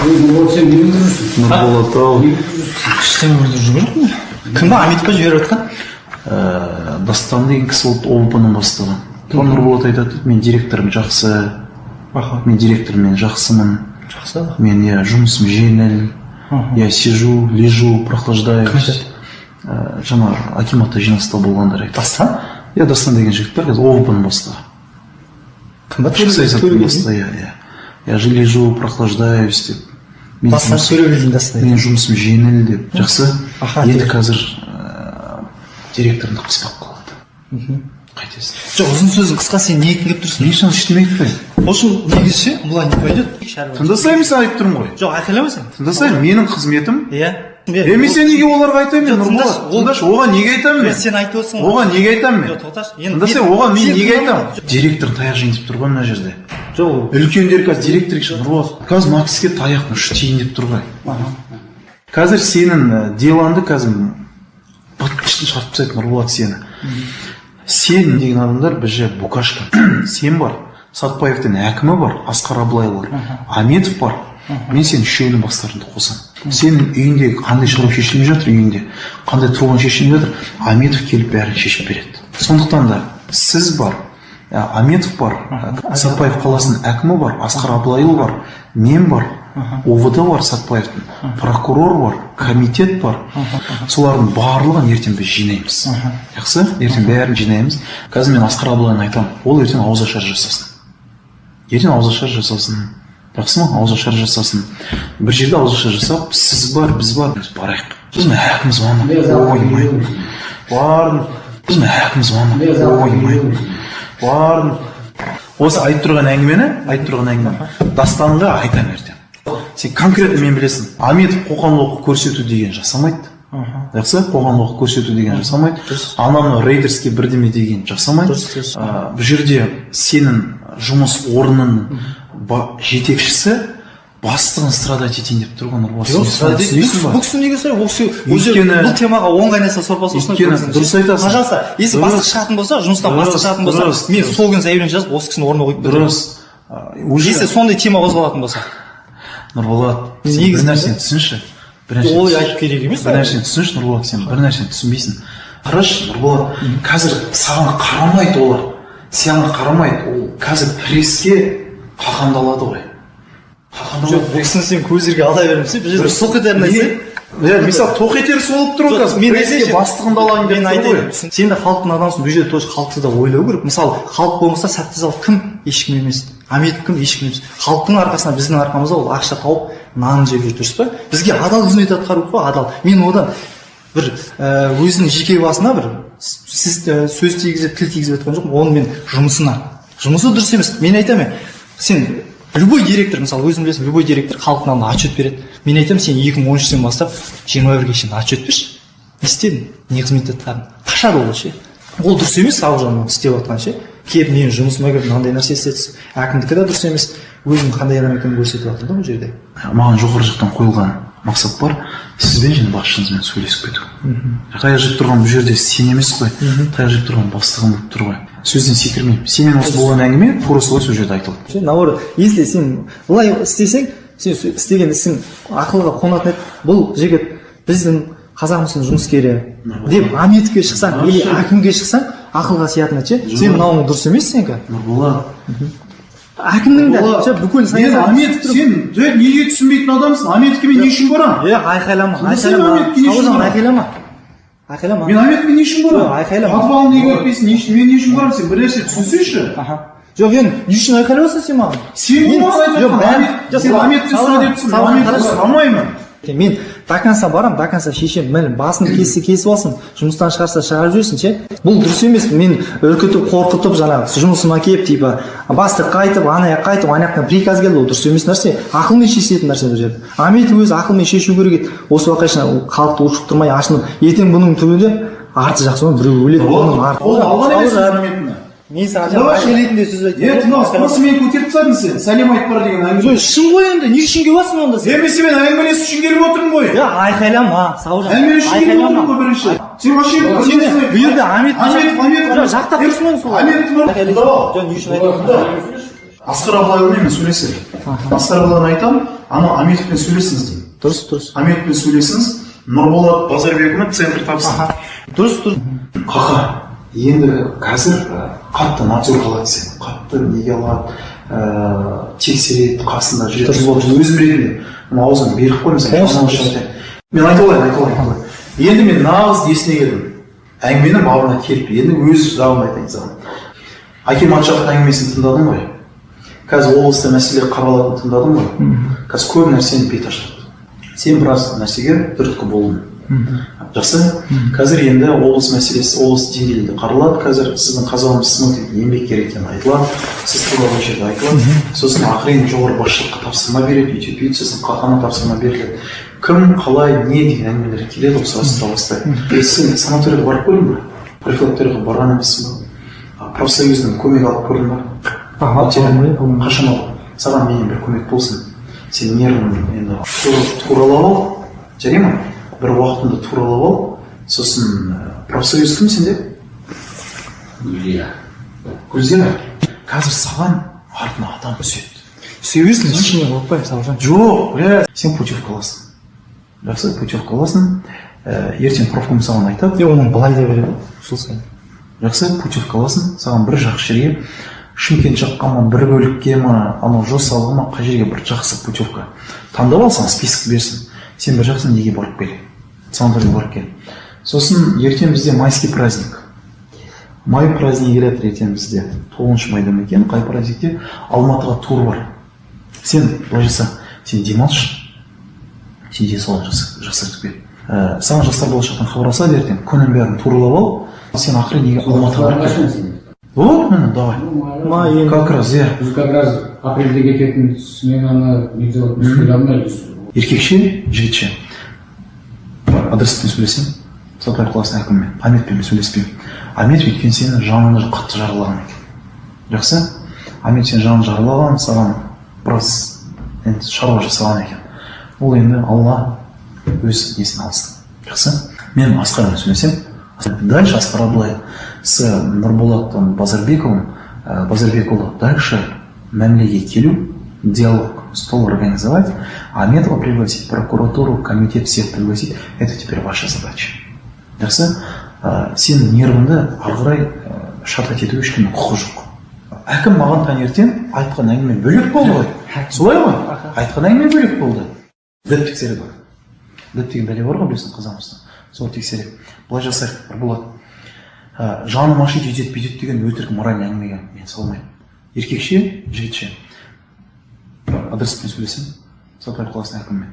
Сен немен жүрсің? Нұрболат ау. Ештеңе жүрген жоқпын. Кім ба Аметқа жіберіп жатқан? Дастан деген кісі болды, ОВП-ның бастығы. Нұрболат айтады, мен директорым жақсы. Мен директормен жақсымын. Жақсы. Мен жұмысым жеңіл. Я сижу, лежу, прохлаждаюсь. Жаңа акиматта жиналыста болғандар айтады. Дастан? Дастан деген жігіт бар, қазір ОВП-ның бастығы. Кім ба? Саясаттың бастығы, я же лежу, прохлаждаюсь деп. Дастан сөйлеген Дастан. Мен жұмысым жеңіл деп. Жақсы. Енді қазір директорымды қыспақ қалады. Қайтесің? Жоқ, ұзын сөзің қысқа, сен не екін кеп тұрсың? Не үшін ештеме айтпай? Осы негізше бұлай не пойдет? Тыңдасаймын, сен айтып тұрмын ғой. Жоқ, айқайлама сен. Тыңдасаймын, менің қызметім. Мен сен неге оларға айтамын мен, Нұрболат? Тыңдашы, оған неге айтамын мен? Сен айтып отырсың. Оған неге айтамын мен? Жоқ, тоқташы. Тыңдасай, оған мен неге айтамын? Директор таяқ жейін деп тұр ғой мына жерде. Жоқ. Үлкендер қазір директор үшін Нұрболат. Қазір мына кісіге таяқтың ұшы тиін деп тұр ғой. Қазір сенің делаңды қазір быт-шытын шығарып тастайды Нұрболат сені. Сен деген адамдар біз же букашка. Сен бар, Сатпаевтың әкімі бар, Асқар Абылайлар, Аметов бар. Мен сен үшеуінің бастарында қосам. Сенің үйінде қандай шаруа шешіліп жатыр, үйінде қандай тұрғын шешіліп жатыр, Аметов келіп бәрін шешіп береді. Сондықтан да сіз бар, Аметов бар, Сатпаев қаласының әкімі бар, Асқар Абылайлы бар, мен бар, ОВД бар Сатпаевтың, прокурор бар, комитет бар. Солардың барлығын ертең біз жинаймыз. Жақсы? Ертең бәрін жинаймыз. Қазір мен Асқар Абылайны айтамын, ол ертең ауызашар жасасын. Ертең ауызашар жасасын. Жақсы ма? Ауызашар жасасын. Бір жерде ауызашар жасап, сіз бар, біз бар, біз барайық. Біздің әкіміз оймай. Барын. Біздің әкіміз оймай. Барын. Осы айтып тұрған әңгімені, Дастанға айтам ертең. Сен конкретно мен білесің. Аметов қоқан-лоққы көрсету деген жасамайды. Жақсы? Қоқан-лоққы көрсету деген жасамайды. Ананы рейдерский бірдеме деген жасамайды. Бұл жерде сенің жұмыс орнының жетекшісі бастығын страдать етейін деп тұрған Нұрболат. Бұл кісі неге сұрай? Бұл темаға оң қайнаса сорпасы осыны дұрыс айтасың. Пожалуйста, если бастық шығатын болса, жұмыстан бастық шығатын болса, мен сол күн заявление жазып, осы кісіні орнына қойып беремін. Дұрыс. Если сондай тема қозғалатын болса. Нұрболат, бір нәрсені түсінші. Ой, айтып керек емес. Бір нәрсені түсінші, Нұрболат, сен бір нәрсені түсінбейсің. Қарашы, Нұрболат, қазір саған қарамайды олар. Саған қарамайды. Ол қазір преске қақандалады ғой. Жоқ, бұқсын сен көздерге алдай бермесе, бұл жерде тоқ етерін айтсай. Мысалы, тоқ етері солып тұр ғой қазір. Преске бастығын алайын деп тұр ғой. Сен де халықтың адамсың, бұл жерде тоже халықты да ойлау керек. Мысалы, халық болмаса Сәттізал кім? Ешкім емес. Аметов кім? Ешкім емес. Халықтың арқасында, біздің арқамызда ол ақша тауып, нанын жеп жүр, дұрыс па? Бізге адал қызмет атқару қой, адал. Мен одан бір өзінің жеке басына бір сөз тигізіп, тіл тигізіп жатқан жоқпын. Оны мен жұмысына. Жұмысы дұрыс емес. Мен айтамын, сен любой директор, мысалы, өзің білесің, любой директор халықтың алдына отчет береді. Мен айтамын, сен 2013-тен бастап 21-ге шейін отчет берші. Не істедің? Не қызмет атқардың? Қашады ол ше. Ол дұрыс емес, Сауыржанның істеп жатқан ше. Келіп менің жұмысыма келіп мынандай нәрсе істетсіз. Әкімдікі де дұрыс емес. Өзінің қандай адам екенін көрсетіп жатыр да бұл жерде. Маған жоғары жақтан қойылған мақсат бар, сізбен және басшыңызбен сөйлесіп кету. Таяқ жеп тұрған бұл жерде сен емес қой, таяқ жеп тұрған бастығым болып тұр ғой. Сөзден секірмеймін. Сенен осы болған әңгіме тура солай сол жерде айтылды. Наоборот, если сен былай істесең, сен істеген ісің ақылға қонатын еді. Бұл жігіт біздің қазағымыздың жұмыскері деп Аметовке шықсаң, или әкімге шықсаң, ақылға сиятын еді ше. Сен мынауың дұрыс емес сенікі. Нұрболат. Әкімнің де бүкіл сен Аметов, сен неге түсінбейтін адамсың? Аметовке мен не үшін барамын? Айқайлама. Мен Аметовке не үшін барамын? Айқайлама. Атбалын неге өтпейсің? Мен не үшін барамын? Сен бір нәрсе түсінсейші. Жоқ, енді не үшін айқайлап отырсың сен маған? Сен Аметовті сұра деп тұрсың, Аметовті сұрамаймын. Мен до конца барам, до конца шешем, мейлі басын кесіп алсын, жұмыстан шығарса шығарып жүрсін ше. Бұл дұрыс емес. Мен үркітіп, қорқытып, жаңағы жұмысыма келіп, типа бастық қайтып, анаяқ қайтып, анаяқтан приказ келді, ол дұрыс емес нәрсе. Ақылмен шешетін нәрсе бұл жерде. Аметов өзі ақылмен шешу керек еді. Осы уақытша халықты ушықтырмай ашынып, ертең бұның түбінде арты жақсы ма, біреу өледі, бұның арты. Ол алған емес Аметовны. Мен саған әкелетіндей сөз айтып. Тыңдап, осы мені көтеріп тастадың сен. Сәлем айтып бар деген әңгіме. Шын ғой енді, не үшін келіп отырсың онда сен? Мен әңгімелесу үшін келіп отырмын ғой. Айқайлама, Сауыржан. Әңгімелесу үшін келіп отырмын ғой бірінші. Сен вообще бұл жерде Аметов жақтап тұрсың ғой сол. Аметов жоқ, не үшін айтып Асқар Абылайұлымен мен сөйлесемін. Асқар Абылайға айтамын, анау Аметовпен сөйлесіңіз деймін. Дұрыс. Аметовпен сөйлесіңіз, Нұрболат Базарбекұлы центр тапсын. Дұрыс. Қақа, енді қазір қатты надзор қалады сен. Қатты неге алады, тексереді, қасында жүреді. Өзім ретінде, аузын беріп қоймаса. Мен айталайын. Енді мен нағыз есіне келдім. Әңгіменің бабына келіп, енді өз жағын айтайын саған. Аким Атшақовтың әңгімесін тыңдадың ғой. Қазір облыста мәселе қаралатынын тыңдадың ғой. Қазір көп нәрсені бет ашады. Сен біраз нәрсеге түрткі болдың. Жақсы. Қазір енді облыс мәселесі облыс деңгейінде қаралады. Қазір сіздің қазағыңыз сынып еңбеккер екені айтылады. Сіз туралы жерде айтылады. Сосын ақырын жоғары басшылыққа тапсырма береді, өйтіп сосын қалқана тапсырма беріледі. Кім, қалай, не деген әңгімелер келеді, ол сұрастыра бастайды. Сен санаторияға барып көрдің бе? Профилакторияға барған емессің ба? Профсоюздан көмек алып көрдің бе? Қашан ал? Саған менен бір көмек болсын. Сен нервын енді туралап ал, жарай ма? Бір уақытында туралап ал, сосын профсоюз кім сенде? Гүлзия. Қазір саған артына адам өседі. Сөйбесін, ішіне қорықпай, Сауыржан. Жоқ, сен путевка аласың. Жақсы, путевка аласың. Ертең профком саған айтады. Оның былай да береді, жыл сайын. Жақсы, путевка аласың, саған бір жақсы жерге, Шымкент жаққа ма, бір бөлікке ма, анау Жосалға ма, қай жерге бір жақсы путевка. Таңдап алсаң, список берсін. Сен бір жақсы неге барып кел. Санаторияға барып кел. Сосын ертең бізде майский праздник. Май празднигі келеді ертең бізде. 9 майда екен, қай праздникте Алматыға тур бар. Сен былай жаса, сен демалшы. Сен денсаулық жақсартып кел. Саған жастар болашақтан хабарласады ертең, күнін бәрін туралап ал. Сен ақыры неге Алматыға барып кел. Вот, давай. Как раз, Біз как раз апрельде кететін сменаны не делать, не алмаймыз. Еркекше, жігітше. Адрестен сөйлесем, Сатпаев қаласының әкімімен, Аметпен сөйлеспеймін. Амет өйткені сені жаныңды қатты жарылаған екен. Жақсы? Амет сені жанын жарылаған, саған біраз шаруа жасаған екен. Ол енді Алла өз несін алсын. Жақсы? Мен Асқармен сөйлесем, дальше Асқар Абылай с Нұрболаттың Базарбекұлы дальше мәмілеге келу, диалог, стол организовать, а Аметова пригласить, прокуратуру, комитет всех пригласить, это теперь ваша задача. Жақсы? Сен нервіңді ағырай шатат ету ешкімнің құқы жоқ. Әкім маған таңертең айтқан әңгіме бөлек болды ғой. Солай ма? Айтқан әңгіме бөлек болды. ДЭП тексереді бар. ДЭП деген бәле бар ғой білесің Қазақстанда. Сол тексереді. Былай жасайық, бір болады. Жаным ашиды, өйтеді, бүйтеді деген өтірік моральный әңгімеге мен салмаймын. Еркекше, жігітше. Адреспен сөйлесем, Сатпаев қаласының әкімімен.